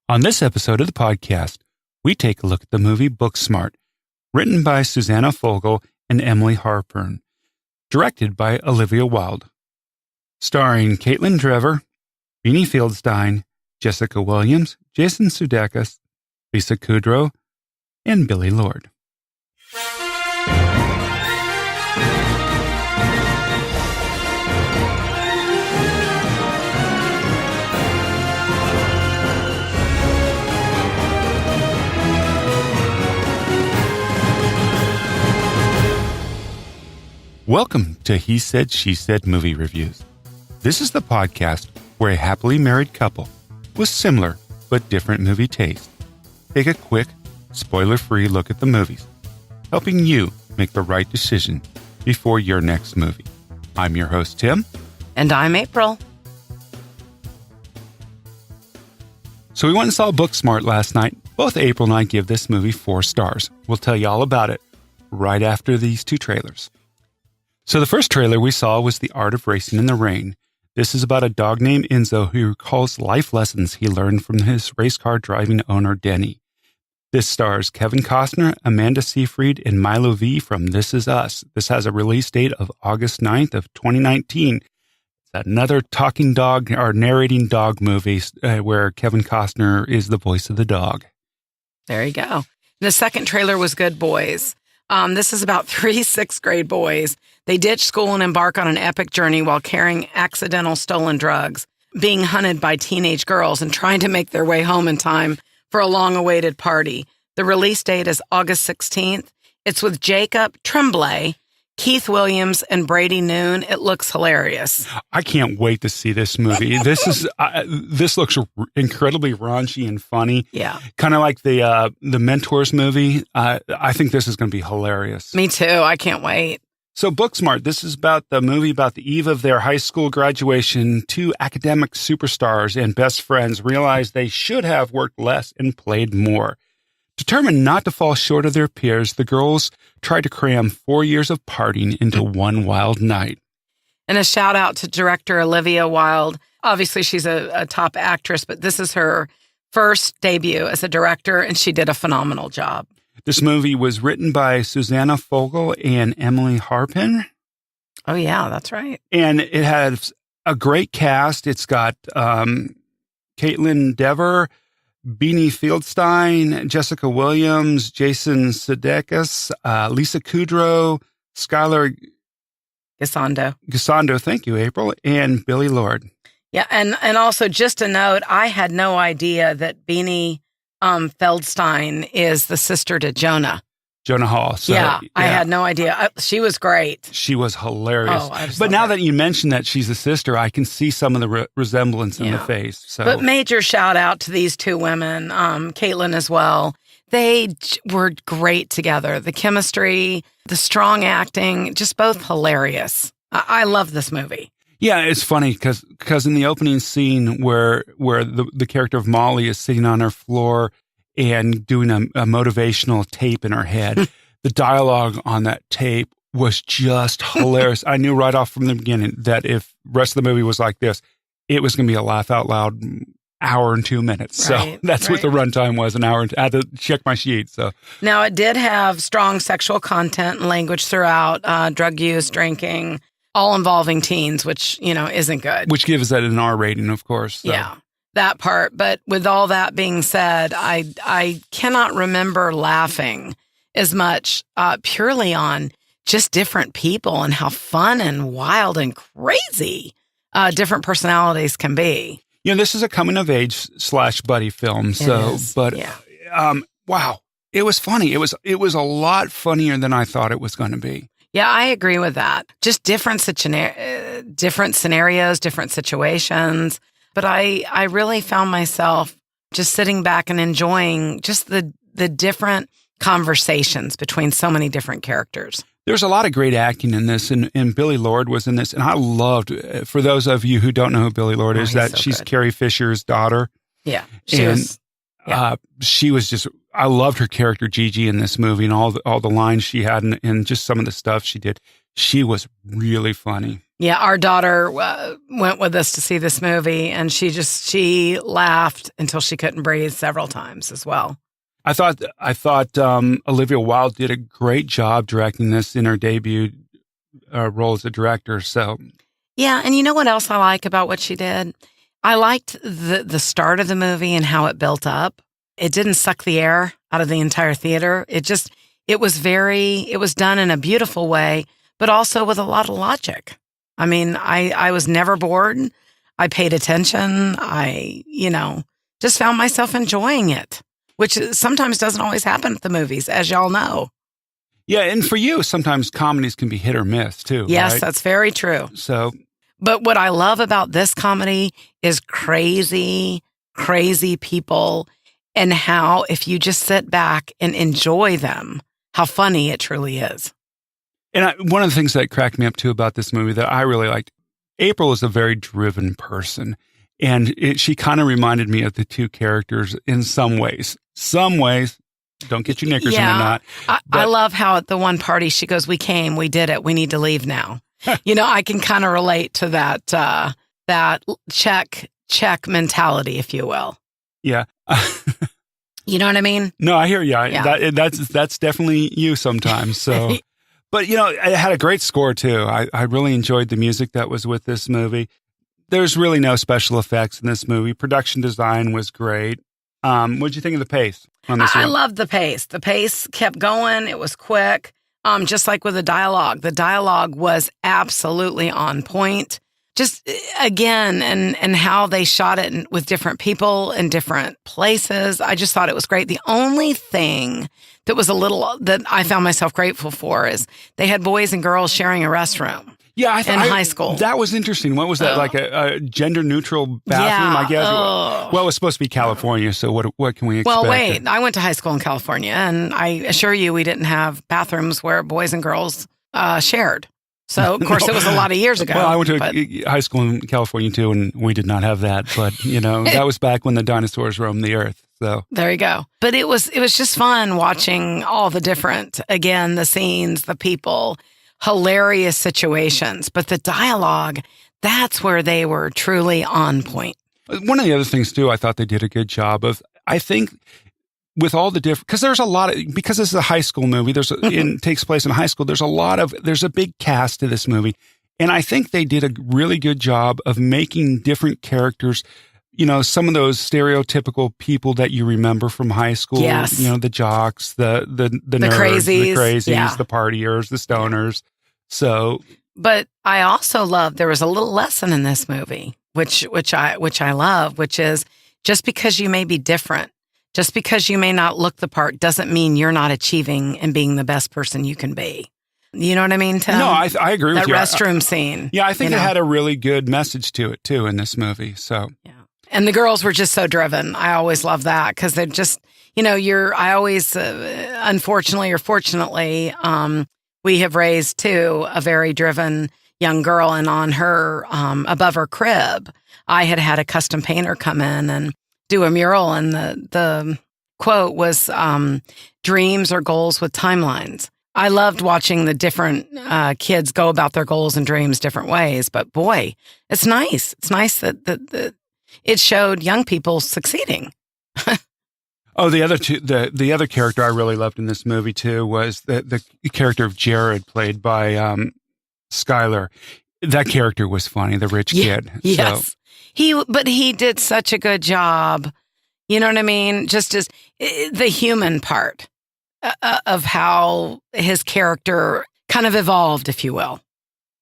On this episode of the podcast, we take a look at the movie Booksmart, written by Susanna Fogel and Emily Halpern, directed by Olivia Wilde, starring Kaitlyn Dever, Beanie Feldstein, Jessica Williams, Jason Sudeikis, Lisa Kudrow, and Billie Lourd. Welcome to He Said, She Said movie reviews. This is the podcast where a happily married couple with similar but different movie taste take a quick, spoiler-free look at the movies, helping you make the right decision before your next movie. I'm your host, Tim. And I'm April. So we went and saw Booksmart last night. Both April and I give this movie 4 stars. We'll tell you all about it right after these 2 trailers. So the first trailer we saw was The Art of Racing in the Rain. This is about a dog named Enzo who recalls life lessons he learned from his race car driving owner, Denny. This stars Kevin Costner, Amanda Seyfried, and Milo V from This Is Us. This has a release date of August 9th of 2019. It's another talking dog or narrating dog movie where Kevin Costner is the voice of the dog. There you go. The second trailer was Good Boys. This is about 3 6th grade boys. They ditch school and embark on an epic journey while carrying accidental stolen drugs, being hunted by teenage girls, and trying to make their way home in time for a long-awaited party. The release date is August 16th. It's with Jacob Tremblay, Keith Williams, and Brady Noon. It looks hilarious. I can't wait to see this movie. This looks incredibly raunchy and funny. Yeah. Kind of like the Mentors movie. I think this is going to be hilarious. Me too. I can't wait. So Booksmart, this is about the movie about the eve of their high school graduation. 2 academic superstars and best friends realize they should have worked less and played more. Determined not to fall short of their peers, the girls try to cram 4 years of partying into one wild night. And a shout out to director Olivia Wilde. Obviously, she's a top actress, but this is her first debut as a director, and she did a phenomenal job. This movie was written by Susanna Fogel and Emily Halpern. Oh, yeah, that's right. And it has a great cast. It's got Kaitlyn Dever, Beanie Feldstein, Jessica Williams, Jason Sudeikis, Lisa Kudrow, Skyler Gisondo, thank you, April, and Billie Lourd. Yeah, and also just a note, I had no idea that Beanie Feldstein is the sister to Jonah Hall. So, yeah, I had no idea. She was great. She was hilarious. Oh, but now that you mention that she's a sister, I can see some of the resemblance in the face. So. But major shout out to these 2 women, Kaitlyn as well. They were great together. The chemistry, the strong acting, just both hilarious. I love this movie. Yeah, it's funny because in the opening scene where the character of Molly is sitting on her floor and doing a motivational tape in her head, the dialogue on that tape was just hilarious. I knew right off from the beginning that if the rest of the movie was like this, it was going to be a laugh out loud hour and 2 minutes. Right, so that's what the runtime was, an hour. I had to check my sheet. So now it did have strong sexual content and language throughout, drug use, drinking, all involving teens, which, isn't good. Which gives that an R rating, of course. So. Yeah, that part. But with all that being said, I cannot remember laughing as much purely on just different people and how fun and wild and crazy different personalities can be. This is a coming-of-age / buddy film. So, wow, it was funny. It was a lot funnier than I thought it was going to be. Yeah, I agree with that. Just different scenarios, different situations. But I really found myself just sitting back and enjoying just the different conversations between so many different characters. There's a lot of great acting in this, and Billie Lourd was in this. And I loved, for those of you who don't know who Billie Lourd is, that she's Carrie Fisher's daughter. Yeah, she was just, I loved her character Gigi in this movie and all the lines she had and just some of the stuff she did. she was really funny. Yeah, our daughter went with us to see this movie, and she laughed until she couldn't breathe several times as well. I thought Olivia Wilde did a great job directing this in her debut role as a director. So yeah, and you know what else I like about what she did? I liked the start of the movie and how it built up. It didn't suck the air out of the entire theater. It was done in a beautiful way, but also with a lot of logic. I mean, I was never bored. I paid attention. I, just found myself enjoying it, which sometimes doesn't always happen at the movies, as y'all know. Yeah, and for you, sometimes comedies can be hit or miss, too. Yes, right? That's very true. But what I love about this comedy is crazy, crazy people, and how if you just sit back and enjoy them, how funny it truly is. And one of the things that cracked me up, too, about this movie that I really liked, April is a very driven person. And she kind of reminded me of the two characters in some ways. Some ways, don't get your knickers in a knot. I love how at the one party she goes, "We came, we did it, we need to leave now." I can kind of relate to that check mentality, if you will. Yeah. You know what I mean? No, I hear you. Yeah. That's definitely you sometimes. So, but it had a great score too. I really enjoyed the music that was with this movie. There's really no special effects in this movie. Production design was great. What'd you think of the pace on this one? I loved the pace. The pace kept going. It was quick. Just like with the dialogue was absolutely on point. Just again, and how they shot it with different people in different places. I just thought it was great. The only thing that I found myself grateful for is they had boys and girls sharing a restroom. Yeah, I thought in high school. That was interesting. What was that, like a gender-neutral bathroom, I guess? Well, it was supposed to be California, so what can we expect? Well, wait, I went to high school in California, and I assure you we didn't have bathrooms where boys and girls shared. So, of course, it was a lot of years ago. Well, I went to high school in California, too, and we did not have that. But, that was back when the dinosaurs roamed the earth. So there you go. But it was just fun watching all the different, again, the scenes, the people, hilarious situations, but the dialogue, that's where they were truly on point. One of the other things, too, I thought they did a good job of, I think, with all the different, because there's a lot of, because this is a high school movie, it takes place in high school, there's a big cast to this movie. And I think they did a really good job of making different characters, some of those stereotypical people that you remember from high school, yes. The jocks, the nerds, the crazies, the partiers, the stoners. So, but I also love, there was a little lesson in this movie, which I love, which is just because you may be different, just because you may not look the part, doesn't mean you're not achieving and being the best person you can be. You know what I mean, Tim? No, I agree with you. That restroom scene. Yeah, I think it had a really good message to it, too, in this movie. So, yeah. And the girls were just so driven. I always love that because they're just, I always, unfortunately or fortunately, we have raised, too, a very driven young girl. And on her, above her crib, I had a custom painter come in and do a mural. And the quote was, "Dreams are goals with timelines." I loved watching the different kids go about their goals and dreams different ways. But boy, it's nice. It's nice that it showed young people succeeding. Oh, the other character I really loved in this movie too was the character of Jared, played by Skyler. That character was funny, the rich kid. Yes, so. But he did such a good job. You know what I mean? Just as the human part of how his character kind of evolved, if you will.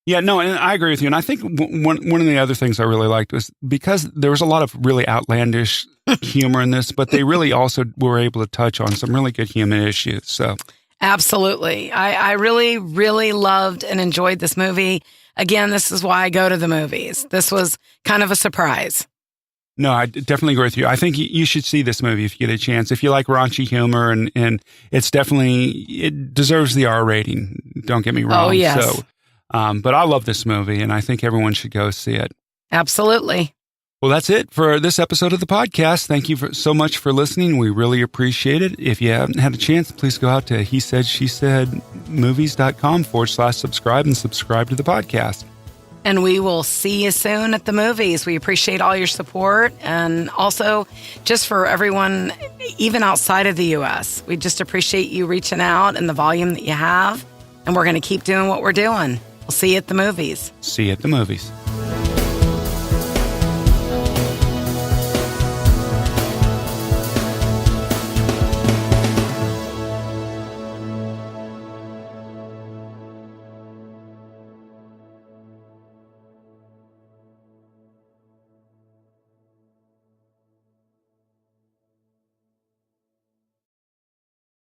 Yeah, no, and I agree with you. And I think one of the other things I really liked was because there was a lot of really outlandish humor in this, but they really also were able to touch on some really good human issues. So, absolutely. I really, really loved and enjoyed this movie. Again, this is why I go to the movies. This was kind of a surprise. No, I definitely agree with you. I think you should see this movie if you get a chance. If you like raunchy humor, and it deserves the R rating. Don't get me wrong. Oh, yes. So, but I love this movie, and I think everyone should go see it. Absolutely. Well, that's it for this episode of the podcast. Thank you so much for listening. We really appreciate it. If you haven't had a chance, please go out to He Said, She Said movies.com/subscribe and subscribe to the podcast. And we will see you soon at the movies. We appreciate all your support. And also, just for everyone, even outside of the U.S., we just appreciate you reaching out and the volume that you have. And we're going to keep doing what we're doing. We'll see you at the movies. See you at the movies.